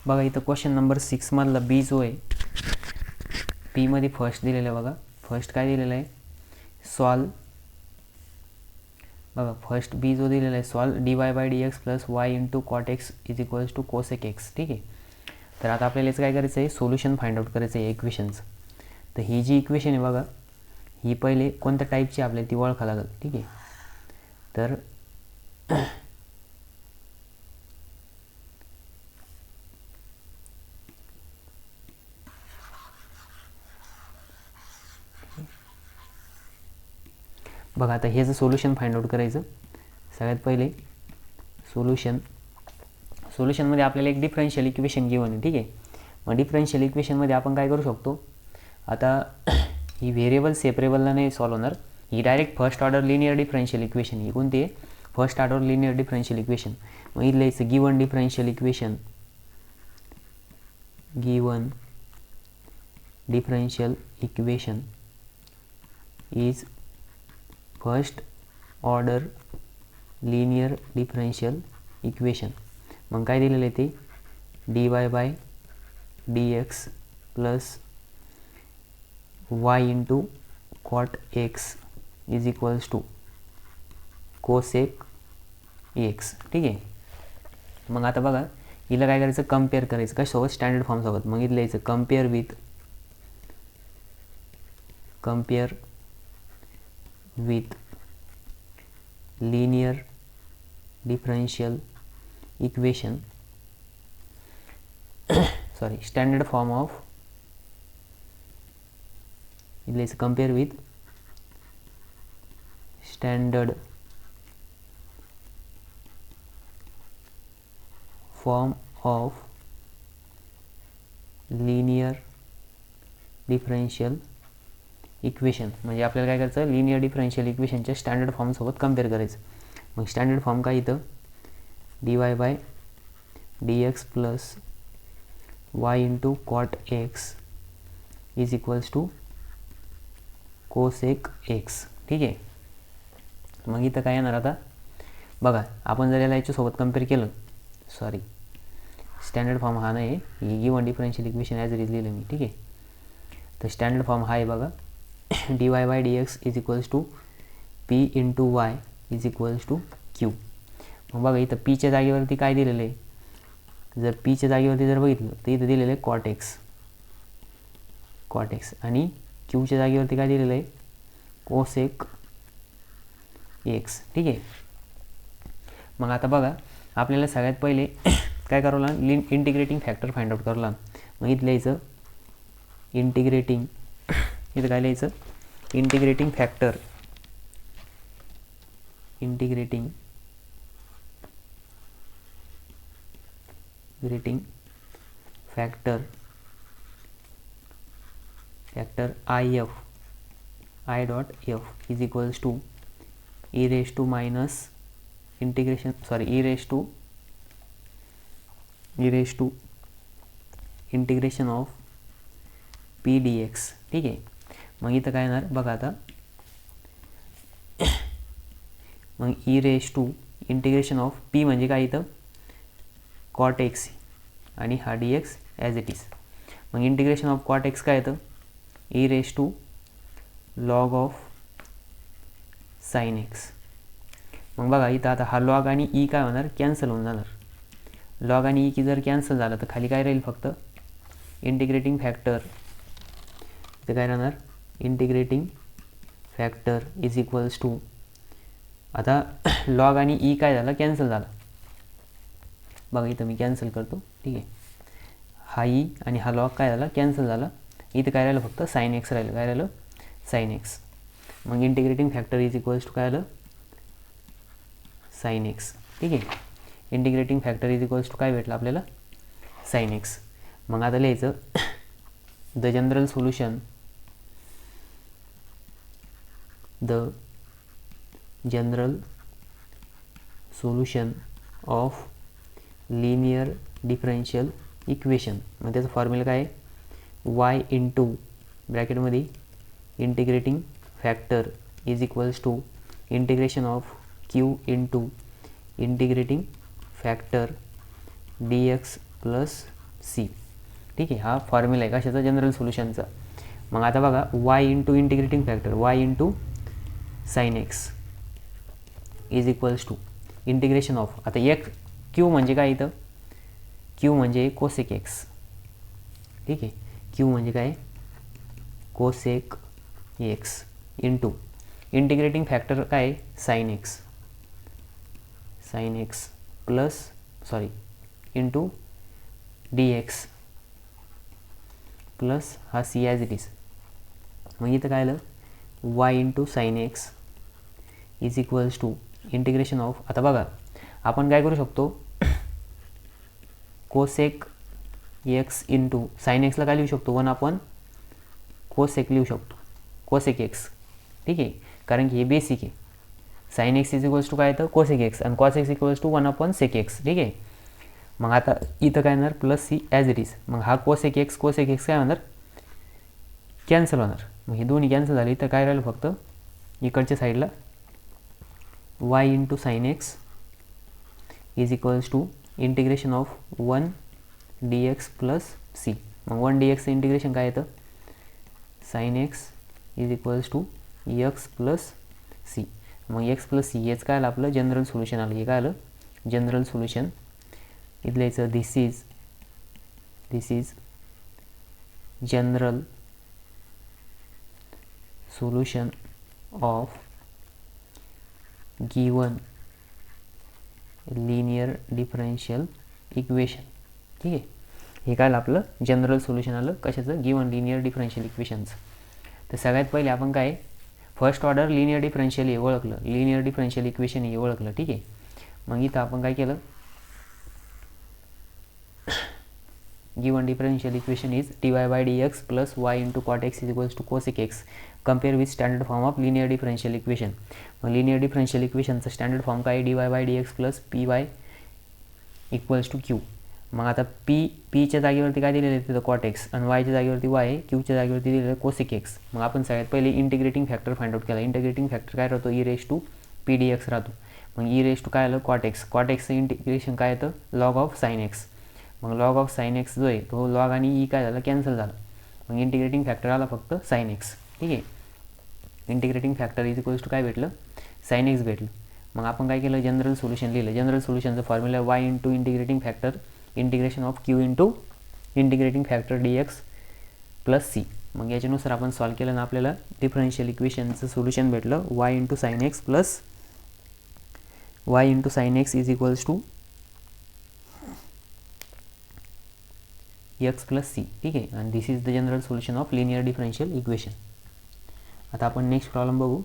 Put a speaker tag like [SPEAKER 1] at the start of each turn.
[SPEAKER 1] बघा इथं question number 6 मधला बी जो आहे, बी मध्ये फर्स्ट दिलेलं आहे. बघा फर्स्ट काय दिलेलं आहे, सॉल्व. बघा फर्स्ट बी जो दिलेला आहे solve dy/dx plus y into cot x is equals to cosec x. ठीक आहे. तर आता आपल्याला याचं काय करायचं आहे, सोल्युशन फाइंड आउट करायचं आहे इक्वेशनचं. तर ही जी इक्वेशन आहे बघा, ही पहिले कोणत्या टाईपची आपल्याला ती ओळखा लागेल. ठीक आहे. तर बघा आता ह्याचं सोल्युशन फाइंड आउट करायचं. सगळ्यात पहिले सोल्युशनमध्ये आपल्याला एक डिफरन्शियल इक्वेशन गिवन आहे. ठीक आहे. मग डिफरन्शियल इक्वेशनमध्ये आपण काय करू शकतो, आता ही व्हेरिएबल सेपरेबलला नाही सॉल्व होणार, ही direct first order linear differential equation. ही कोणती आहे, first order linear differential equation. मग इथं लिहायचं given differential equation is first order linear differential equation. मग काय दिलेलं आहे ते, dy/dx plus y into cot x is equals to cosec x. ठीक आहे. मग आता बघा हिला काय करायचं, कम्पेअर करायचं कशासोबत, स्टँडर्ड फॉर्मसोबत. मग इथं लिहायचं compare with linear differential equation sorry standard form of, इथं लिहायचं compare with standard form of linear differential equation. म्हणजे आपल्याला काय करायचं, लिनियर डिफरन्शियल इक्वेशनच्या स्टँडर्ड फॉर्मसोबत कम्पेअर करायचं. मग स्टँडर्ड फॉर्म काय इथं, dy/dx plus y into cot x is equals to cosec x. ठीक आहे. मग इथं काय येणार, आता बघा आपण जर याला याच्यासोबत कम्पेअर केलं, सॉरी स्टँडर्ड फॉर्म हा नाही, ही given differential equation as it is लिहिलं मी. ठीक आहे. तर स्टँडर्ड फॉर्म हा आहे बघा, dy/dx is equals to p into y is equals to q. मग बघा इथं पीच्या जागेवरती काय दिलेलं आहे, जर पीच्या जागेवरती जर बघितलं तर इथं दिलेलं आहे कॉट एक्स आणि क्यूच्या जागेवरती काय दिलेलं आहे, कोसेक एक्स. ठीक आहे. मग आता बघा आपल्याला सगळ्यात पहिले काय करावं लागेल, इंटिग्रेटिंग फॅक्टर फाइंड आउट करावं लागेल. मग इथं लिहायचं इंटिग्रेटिंग, इथं काय लिहायचं, integrating factor I dot f is equals to e raised to minus integration, sorry e raised to integration of p dx. ठीक आहे. मग इथं काय येणार बघा, आता मग e raised to integration of p म्हणजे काय, इथं कॉट एक्स आणि हा dx ॲज इट इज. मग इंटिग्रेशन ऑफ कॉट एक्स काय येतं, e raised to log of sine x. मग बघा इथं आता हा लॉग आणि ई काय होणार, कॅन्सल होऊन जाणार. लॉग आणि ई की जर कॅन्सल झालं तर खाली काय राहील, फक्त इंटिग्रेटिंग फॅक्टर. इथं काय राहणार, integrating factor is equals to, आता लॉग आणि ई काय झालं, कॅन्सल झालं. बघा इथं मी कॅन्सल करतो. ठीक आहे. हा ई आणि हा लॉग काय झाला, कॅन्सल झाला. इथं काय राहिलं, फक्त साइन एक्स राहिलं. काय राहिलं, साइन एक्स. मग integrating factor is equals to काय आलं, साइन एक्स. ठीक आहे. Integrating factor is equals to काय भेटलं आपल्याला, साइन एक्स. मग आता लिहायचं the general solution of linear differential equation. मग त्याचं फॉर्म्युला काय आहे, y इंटू ब्रॅकेटमध्ये integrating factor is equals to integration of q into integrating factor dx plus C. ठीक आहे, हा फॉर्म्युला आहे कशाचा, जनरल सोल्युशनचा. मग आता बघा y into integrating factor y into sine x is equals to integration of, आता एक क्यू म्हणजे काय इथं, क्यू म्हणजे कोसेक एक्स. ठीक आहे, क्यू म्हणजे काय, cosec x into integrating factor काय sine x, sine x plus sorry into d x plus हा सी ॲज इट इज. मग इथं काय आलं, y into sine x is equals to integration of, आता बघा आपण काय करू शकतो, कोसेक एक्स इंटू साइन एक्सला काय लिहू शकतो, 1 कोसेक लिहू शकतो, कोसेक एक्स. ठीक आहे, कारण की हे बेसिक आहे. Sine x is equals to काय येतं, कोसेक एक्स, आणि cos x equals to 1 sec x. ठीक आहे, मग आता इथं काय होणार, plus c as it is. मग हा कोसेक एक्स काय होणार, कॅन्सल होणार. मग हे दोन्ही कॅन्सल झाले, तर काय राहिलं फक्त इकडच्या साईडला y into sine x is equals to integration of 1 d x plus C. मग 1 डी एक्सचं इंटिग्रेशन काय येतं, sine x is equals to x plus C. मग एक्स प्लस सी हेच काय आलं आपलं जनरल सोल्युशन आलं. हे काय आलं जनरल सोल्युशन. इथलं याचं this is general solution of given linear differential equation. ठीक आहे, हे काय आलं आपलं जनरल सोल्युशन आलं कशाचं, गिवन लिनियर डिफरन्शियल इक्वेशनचं. तर सगळ्यात पहिले आपण काय फर्स्ट ऑर्डर लिनियर डिफरन्शियल हे ओळखलं, लिनियर डिफरन्शियल इक्वेशन हे ओळखलं. ठीक आहे, मग इथं आपण काय केलं, given differential equation is dy by dx plus y into cot x is equals to cosec x compare with standard form of linear differential equation. मग लिनियर डिफरन्शियल इक्वेशनचं स्टँडर्ड फॉर्म काय, dy by dx plus py equals to q. मग आता पीच्या जागेवरती काय दिलेलं आहे तिथं कॉट एक्स, आणि वायच्या जागेवरती वाय आहे, क्यूच्या जागेवरती दिलेलं आहे कोसेक एक्स. मग आपण सगळ्यात पहिले इंटिग्रेटिंग फॅक्टर फाइंड आउट केला. इंटिग्रेटिंग फॅक्टर काय राहतो, e raise to p d x राहतो. मग ई रेस टू काय आलं कॉट एक्स, कॉट एक्सचं इंटिग्रेशन काय येतं लॉग ऑफ साइन एक्स. मग लॉग ऑफ साइन एक्स जो आहे तो लॉग आणि ई काय झालं कॅन्सल झालं. मग इंटिग्रेटिंग फॅक्टर आला फक्त साइन एक्स. ठीक आहे, integrating factor is equals to काय भेटलं, साइन एक्स भेटलं. मग आपण काय केलं जनरल सोल्युशन लिहिलं. जनरल सोल्युशनचं formula y into integrating factor integration of q into integrating factor d x plus C. मग याच्यानुसार आपण सॉल्व केलं ना आपल्याला डिफरन्शियल इक्वेशनचं सोल्युशन भेटलं y into sine x plus y into sine x is equals to x plus C. ठीक आहे, आणि this is the general solution of linear differential equation. आता आपण नेक्स्ट प्रॉब्लेम बघू.